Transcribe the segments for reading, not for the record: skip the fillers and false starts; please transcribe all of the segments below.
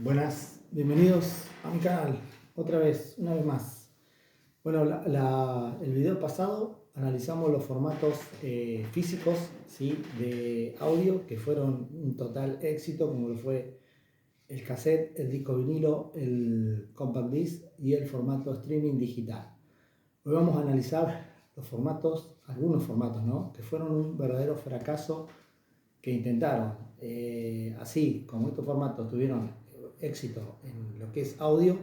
Buenas, bienvenidos a mi canal, una vez más. Bueno, el video pasado analizamos los formatos físicos, ¿sí?, de audio que fueron un total éxito, como lo fue el cassette, el disco vinilo, el compact disc y el formato streaming digital. Hoy vamos a analizar algunos formatos, ¿no?, que fueron un verdadero fracaso, que intentaron, así como estos formatos tuvieron éxito en lo que es audio.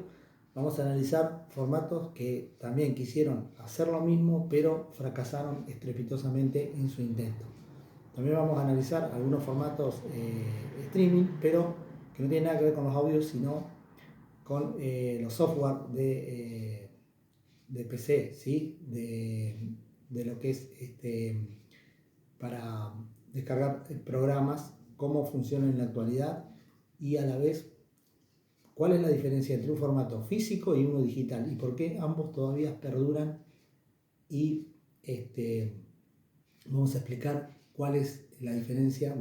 Vamos a analizar formatos que también quisieron hacer lo mismo, pero fracasaron estrepitosamente en su intento. También vamos a analizar algunos formatos streaming, pero que no tienen nada que ver con los audios, sino con los software de PC, ¿sí? de lo que es para descargar programas, cómo funcionan en la actualidad y a la vez cuál es la diferencia entre un formato físico y uno digital y por qué ambos todavía perduran, y vamos a explicar cuál es la diferencia,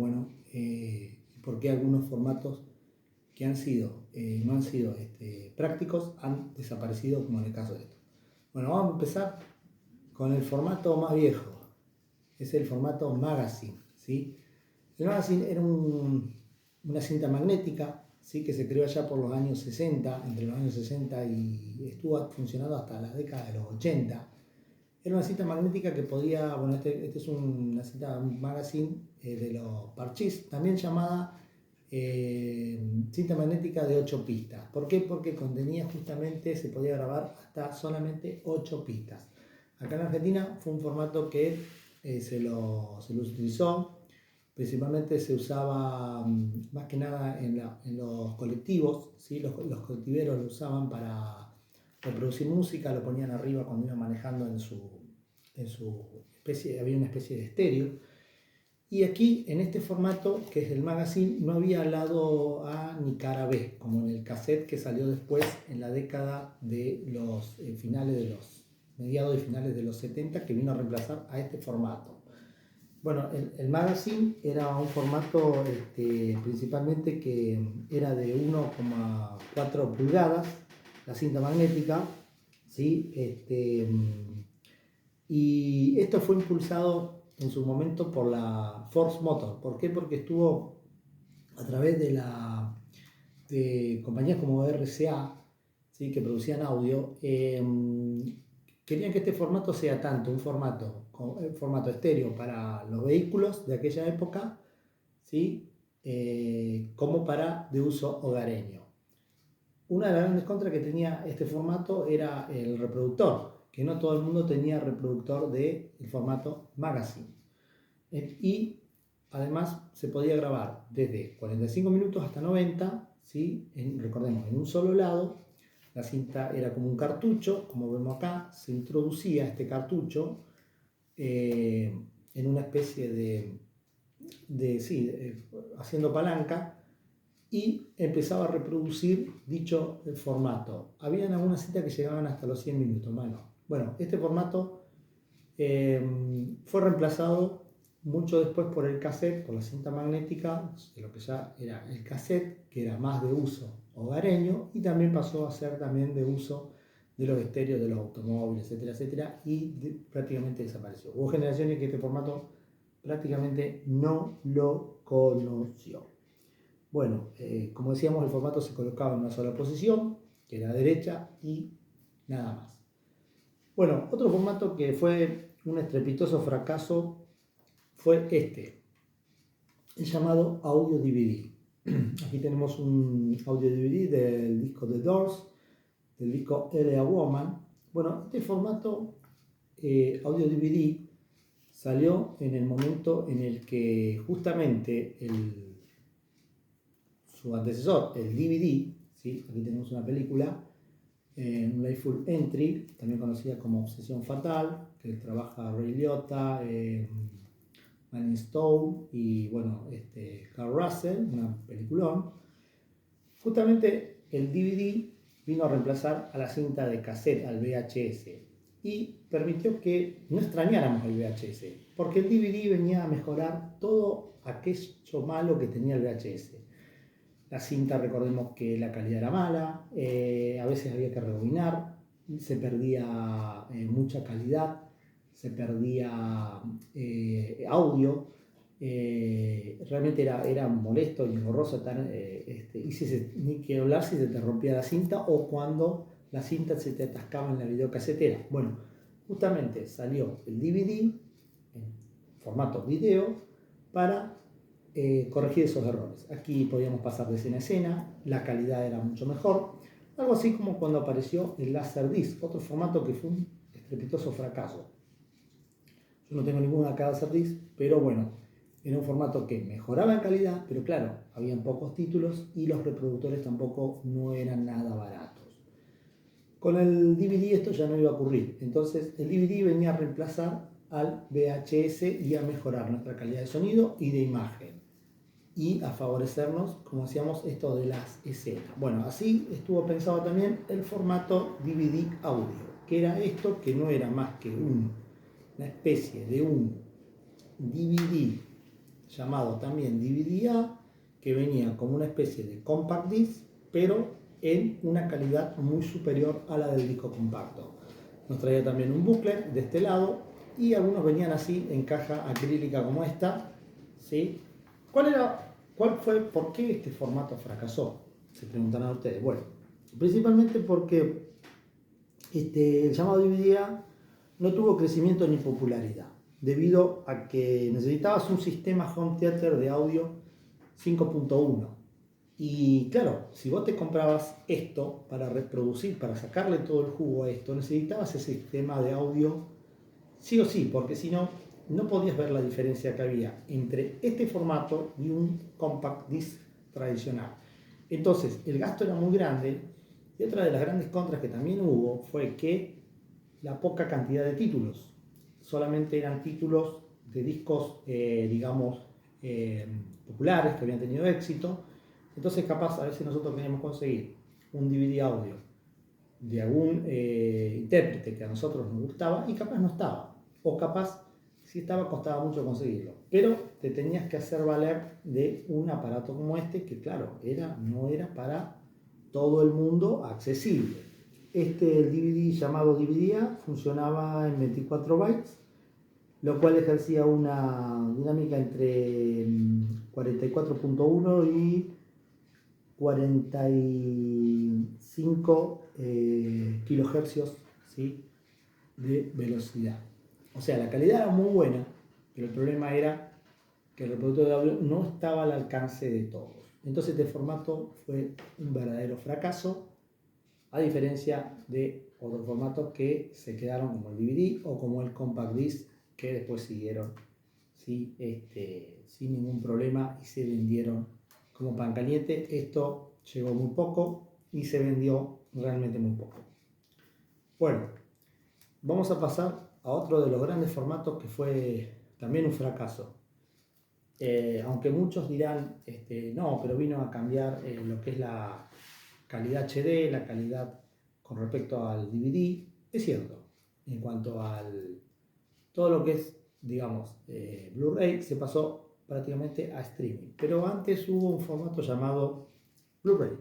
y por qué algunos formatos que no han sido prácticos han desaparecido, como en el caso de esto. Bueno, vamos a empezar con el formato más viejo, es el formato magazine, ¿sí? El magazine era una cinta magnética, ¿sí?, que se creó allá por los años 60, entre los años 60 y estuvo funcionando hasta la década de los 80. Era una cinta magnética que podía, este es una cinta magazine de los Parchís, también llamada cinta magnética de 8 pistas. ¿Por qué? Porque contenía justamente, se podía grabar hasta solamente 8 pistas. Acá en Argentina fue un formato que se lo utilizó. Principalmente se usaba más que nada en los colectivos, ¿sí? Los colectiveros lo usaban para reproducir música, lo ponían arriba cuando iban manejando en su especie, había una especie de estéreo. Y aquí, en este formato, que es el magazine, no había lado A ni cara B, como en el cassette que salió después en la década de los mediados y finales de los 70, que vino a reemplazar a este formato. Bueno, el magazine era un formato principalmente que era de 1,4 pulgadas, la cinta magnética, ¿sí? Y esto fue impulsado en su momento por la Force Motor. ¿Por qué? Porque estuvo a través de compañías como RCA, ¿sí?, que producían audio. Querían que este formato sea tanto un formato estéreo para los vehículos de aquella época, ¿sí?, como para de uso hogareño. Una de las grandes contras que tenía este formato era el reproductor, que no todo el mundo tenía reproductor del formato magazine. Y además se podía grabar desde 45 minutos hasta 90, ¿sí? Recordemos, en un solo lado. La cinta era como un cartucho, como vemos acá, se introducía este cartucho en una especie haciendo palanca, y empezaba a reproducir dicho formato. Habían algunas cintas que llegaban hasta los 100 minutos. Bueno, este formato fue reemplazado mucho después por el cassette, por la cinta magnética, de lo que ya era el cassette, que era más de uso hogareño, y también pasó a ser también de uso de los estéreos de los automóviles, etcétera, etcétera, y prácticamente desapareció. Hubo generaciones que este formato prácticamente no lo conoció. Bueno, como decíamos, el formato se colocaba en una sola posición, que era derecha, y nada más. Bueno, otro formato que fue un estrepitoso fracaso fue el llamado audio DVD. Aquí tenemos un audio DVD del disco The Doors, del disco L.A. Woman. Bueno, este formato audio DVD salió en el momento en el que justamente su antecesor, el DVD, ¿sí?, aquí tenemos una película, un Lightful Entry, también conocida como Obsesión Fatal, que trabaja Ray Liotta, Manning Stone y Carl Russell, una peliculón. Justamente el DVD vino a reemplazar a la cinta de cassette, al VHS, y permitió que no extrañáramos el VHS, porque el DVD venía a mejorar todo aquello malo que tenía el VHS. La cinta, recordemos que la calidad era mala, a veces había que rebobinar, se perdía mucha calidad, se perdía audio, realmente era molesto y engorroso y ni que hablar si se te rompía la cinta o cuando la cinta se te atascaba en la videocasetera. Bueno, justamente salió el DVD en formato video para corregir esos errores. Aquí podíamos pasar de escena a escena, la calidad era mucho mejor, algo así como cuando apareció el Laserdisc, otro formato que fue un estrepitoso fracaso. Yo no tengo ninguna acá de Laserdisc, pero bueno, era un formato que mejoraba en calidad, pero claro, habían pocos títulos y los reproductores tampoco no eran nada baratos. Con el DVD esto ya no iba a ocurrir, entonces el DVD venía a reemplazar al VHS y a mejorar nuestra calidad de sonido y de imagen y a favorecernos, como decíamos, esto de las escenas. Bueno, así estuvo pensado también el formato DVD audio, que era esto, que no era más que una especie de un DVD llamado también DVD-A, que venía como una especie de compact disc, pero en una calidad muy superior a la del disco compacto. Nos traía también un booklet de este lado y algunos venían así en caja acrílica como esta, ¿sí? ¿Por qué este formato fracasó? Se preguntarán ustedes. Bueno, principalmente porque el llamado DVD-A no tuvo crecimiento ni popularidad, debido a que necesitabas un sistema home theater de audio 5.1. Y claro, si vos te comprabas esto para reproducir, para sacarle todo el jugo a esto, necesitabas ese sistema de audio sí o sí, porque si no, no podías ver la diferencia que había entre este formato y un compact disc tradicional. Entonces, el gasto era muy grande y otra de las grandes contras que también hubo fue que la poca cantidad de títulos. Solamente eran títulos de discos, digamos, populares que habían tenido éxito. Entonces, capaz, a veces nosotros queríamos conseguir un DVD audio de algún intérprete que a nosotros nos gustaba y capaz no estaba. O capaz, si estaba, costaba mucho conseguirlo. Pero te tenías que hacer valer de un aparato como este que, claro, no era para todo el mundo accesible. El DVD llamado DVD-A funcionaba en 24 bytes, lo cual ejercía una dinámica entre 44.1 y 45 kilohercios, ¿sí?, de velocidad. O sea, la calidad era muy buena, pero el problema era que el reproductor de audio no estaba al alcance de todos. Entonces este formato fue un verdadero fracaso, a diferencia de otros formatos que se quedaron como el DVD o como el compact disc, que después siguieron, ¿sí?, sin ningún problema y se vendieron como pan caliente. Esto llegó muy poco y se vendió realmente muy poco. Bueno, vamos a pasar a otro de los grandes formatos que fue también un fracaso. Aunque muchos dirán, no, pero vino a cambiar lo que es la calidad HD, la calidad con respecto al DVD. Es cierto, en cuanto al todo lo que es, digamos, Blu-ray, se pasó prácticamente a streaming. Pero antes hubo un formato llamado Blu-ray,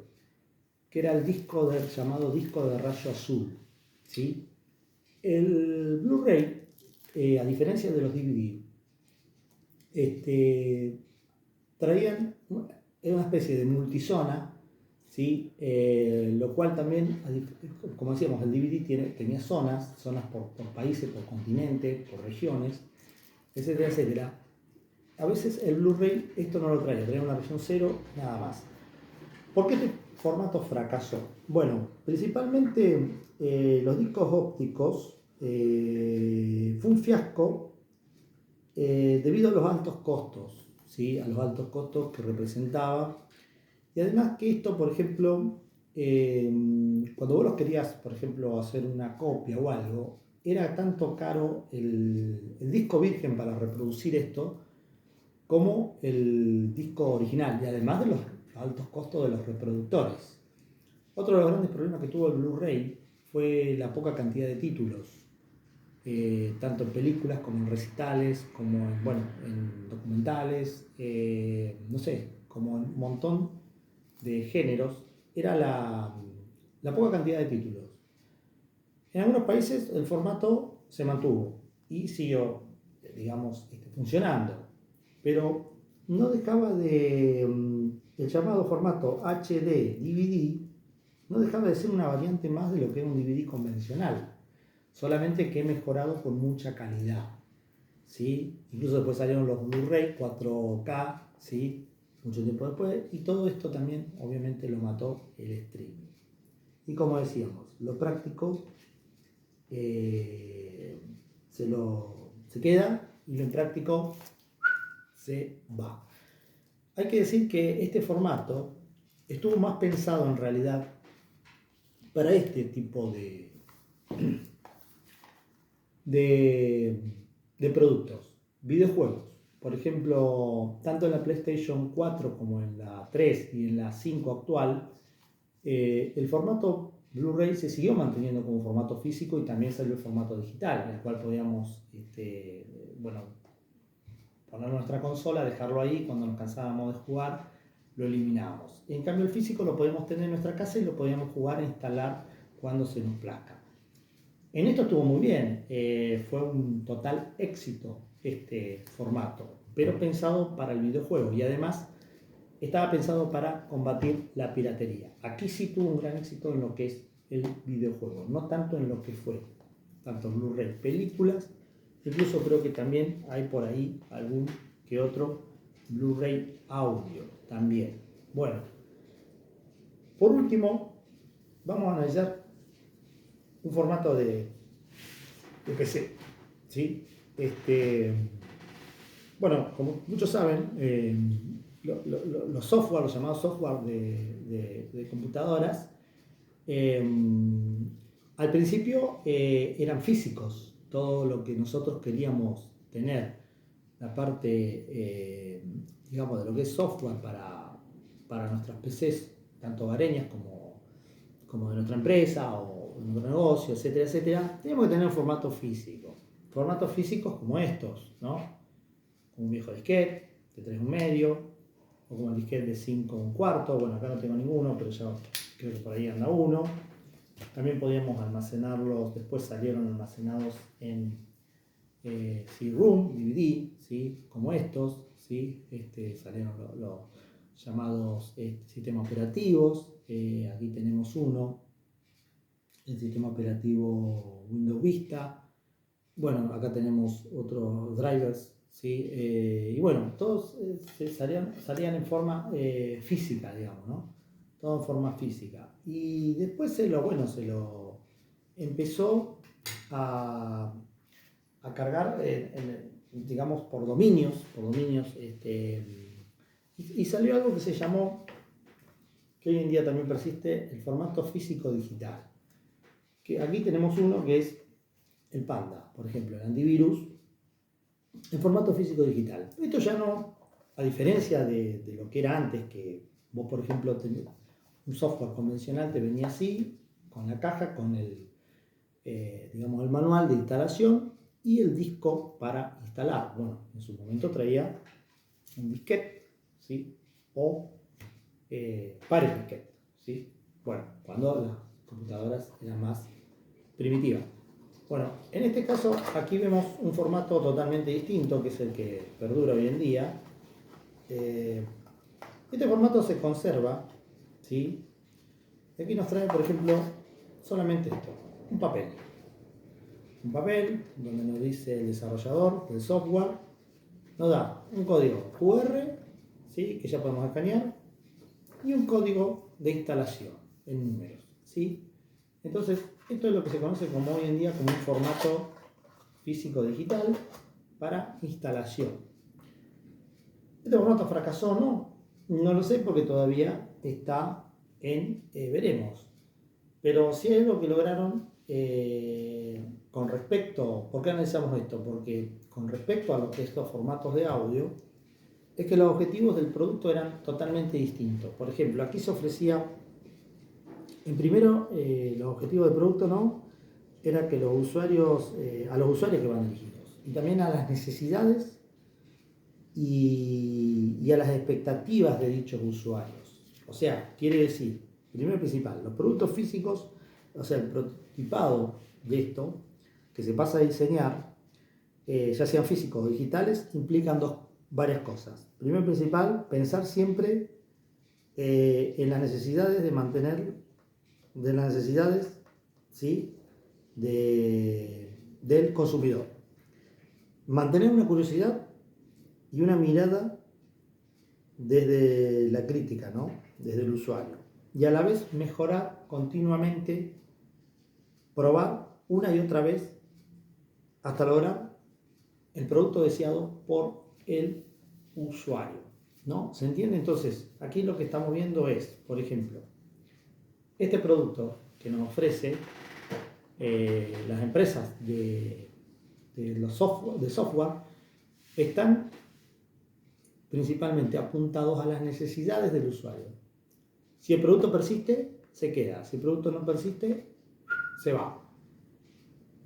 que era el llamado disco de rayo azul, ¿sí? El Blu-ray, a diferencia de los DVD, traían una especie de multizona, ¿sí? Lo cual también, como decíamos, el DVD tenía zonas por países, por continente, por regiones, etcétera, etcétera. A veces el Blu-ray esto no lo traía una versión 0, nada más. ¿Por qué este formato fracasó? Bueno, principalmente los discos ópticos fue un fiasco debido a los altos costos, ¿sí?, a los altos costos que representaba. Y además que esto, por ejemplo, cuando vos los querías, por ejemplo, hacer una copia o algo, era tanto caro el disco virgen para reproducir esto como el disco original, y además de los altos costos de los reproductores. Otro de los grandes problemas que tuvo el Blu-ray fue la poca cantidad de títulos, tanto en películas como en recitales, como en documentales, no sé, como en un montón de géneros era la poca cantidad de títulos. En algunos países el formato se mantuvo y siguió, digamos, funcionando, pero no dejaba de, el llamado formato HD, DVD, no dejaba de ser una variante más de lo que era un DVD convencional, solamente que mejorado con mucha calidad, ¿sí? Incluso después salieron los Blu-ray 4K, ¿sí? Mucho tiempo después, y todo esto también obviamente lo mató el streaming. Y como decíamos, lo práctico se queda y lo impráctico se va. Hay que decir que este formato estuvo más pensado en realidad para este tipo de productos, videojuegos. Por ejemplo, tanto en la PlayStation 4 como en la 3 y en la 5 actual, el formato Blu-ray se siguió manteniendo como formato físico y también salió el formato digital, en el cual podíamos poner nuestra consola, dejarlo ahí, cuando nos cansábamos de jugar, lo eliminábamos. En cambio el físico lo podemos tener en nuestra casa y lo podíamos jugar e instalar cuando se nos plazca. En esto estuvo muy bien, fue un total éxito este formato, pero pensado para el videojuego y además estaba pensado para combatir la piratería. Aquí sí tuvo un gran éxito en lo que es el videojuego, no tanto en lo que fue, tanto Blu-ray, películas, incluso creo que también hay por ahí algún que otro Blu-ray audio también. Bueno, por último, vamos a analizar un formato de PC, ¿sí? Bueno, como muchos saben, los software, los llamados software de computadoras, al principio eran físicos, todo lo que nosotros queríamos tener, la parte, digamos, de lo que es software para nuestras PCs, tanto hogareñas como de nuestra empresa o de nuestro negocio, etcétera, etcétera, teníamos que tener un formato físico. Formatos físicos como estos, ¿no? Como un viejo disquete de 3,5, o como el disquete de 5,25. Bueno, acá no tengo ninguno, pero ya creo que por ahí anda uno. También podíamos almacenarlos, después salieron almacenados en CD-ROM, DVD, ¿sí? Como estos, ¿sí? Salieron los llamados sistemas operativos. Aquí tenemos uno, el sistema operativo Windows Vista. Bueno, acá tenemos otros drivers, ¿sí? Y bueno, todos salían en forma física, digamos, ¿no? Todo en forma física. Y después se lo empezó a cargar, digamos, por dominios, y salió algo que se llamó, que hoy en día también persiste, el formato físico digital. Que aquí tenemos uno que es el Panda, por ejemplo, el antivirus, en formato físico digital. Esto ya no, a diferencia de lo que era antes, que vos, por ejemplo, un software convencional te venía así, con la caja, con el manual de instalación y el disco para instalar. Bueno, en su momento traía un disquete, ¿sí? O varios disquetes, ¿sí? Bueno, cuando las computadoras eran más primitivas. Bueno, en este caso aquí vemos un formato totalmente distinto, que es el que perdura hoy en día. Este formato se conserva, ¿sí? Y aquí nos trae, por ejemplo, solamente esto, un papel. Un papel donde nos dice el desarrollador del software, nos da un código QR, ¿sí? Que ya podemos escanear, y un código de instalación en números, ¿sí? Entonces, esto es lo que se conoce como hoy en día como un formato físico digital para instalación. ¿Este formato fracasó o no? No lo sé porque todavía está en veremos. Pero sí hay algo que lograron con respecto, ¿por qué analizamos esto? Porque con respecto a lo que estos formatos de audio, es que los objetivos del producto eran totalmente distintos. Por ejemplo, aquí se ofrecía, en primero, los objetivos del producto no, era que los usuarios, a los usuarios que van dirigidos, y también a las necesidades y a las expectativas de dichos usuarios. O sea, quiere decir, primero y principal, los productos físicos, o sea, el prototipado de esto, que se pasa a diseñar, ya sean físicos o digitales, implican varias cosas. Primero y principal, pensar siempre en las necesidades ¿sí? del consumidor. Mantener una curiosidad y una mirada desde la crítica, ¿no? Desde el usuario. Y a la vez mejorar continuamente, probar una y otra vez hasta lograr el producto deseado por el usuario, ¿no? ¿Se entiende? Entonces, aquí lo que estamos viendo es, por ejemplo, este producto que nos ofrece las empresas de software están principalmente apuntados a las necesidades del usuario. Si el producto persiste, se queda. Si el producto no persiste, se va.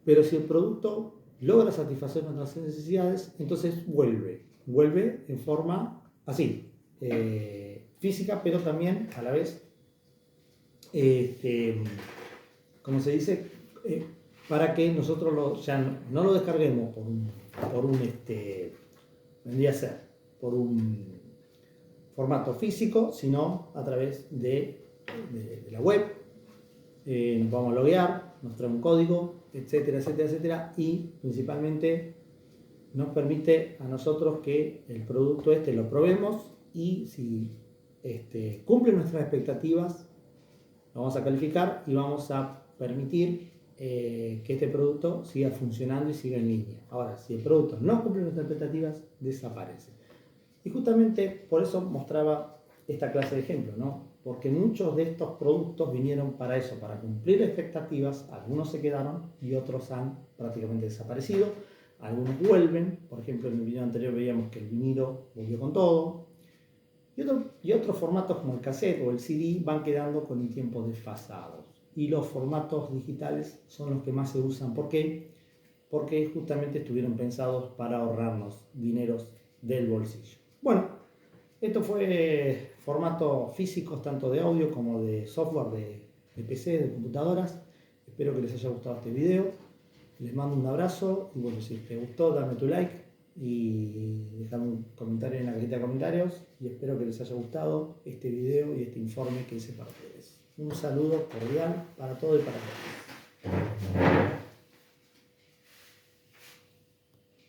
Pero si el producto logra satisfacer nuestras necesidades, entonces vuelve en forma así, física, pero también a la vez, como se dice, para que nosotros ya no lo descarguemos vendría a ser por un formato físico, sino a través de la web. Nos vamos a loguear, nos trae un código, etcétera, etcétera, etcétera, y principalmente nos permite a nosotros que el producto lo probemos y si cumple nuestras expectativas, lo vamos a calificar y vamos a permitir que este producto siga funcionando y siga en línea. Ahora, si el producto no cumple nuestras expectativas, desaparece. Y justamente por eso mostraba esta clase de ejemplos, ¿no? Porque muchos de estos productos vinieron para eso, para cumplir expectativas. Algunos se quedaron y otros han prácticamente desaparecido. Algunos vuelven, por ejemplo en el video anterior veíamos que el vinilo volvió con todo. Y otros formatos como el cassette o el CD van quedando con el tiempo desfasados. Y los formatos digitales son los que más se usan. ¿Por qué? Porque justamente estuvieron pensados para ahorrarnos dineros del bolsillo. Bueno, esto fue formatos físicos tanto de audio como de software de PC, de computadoras. Espero que les haya gustado este video. Les mando un abrazo y bueno, si te gustó, dame tu like y dejar un comentario en la cajita de comentarios y espero que les haya gustado este video y este informe que hice para ustedes. Un saludo cordial para todos y para todos.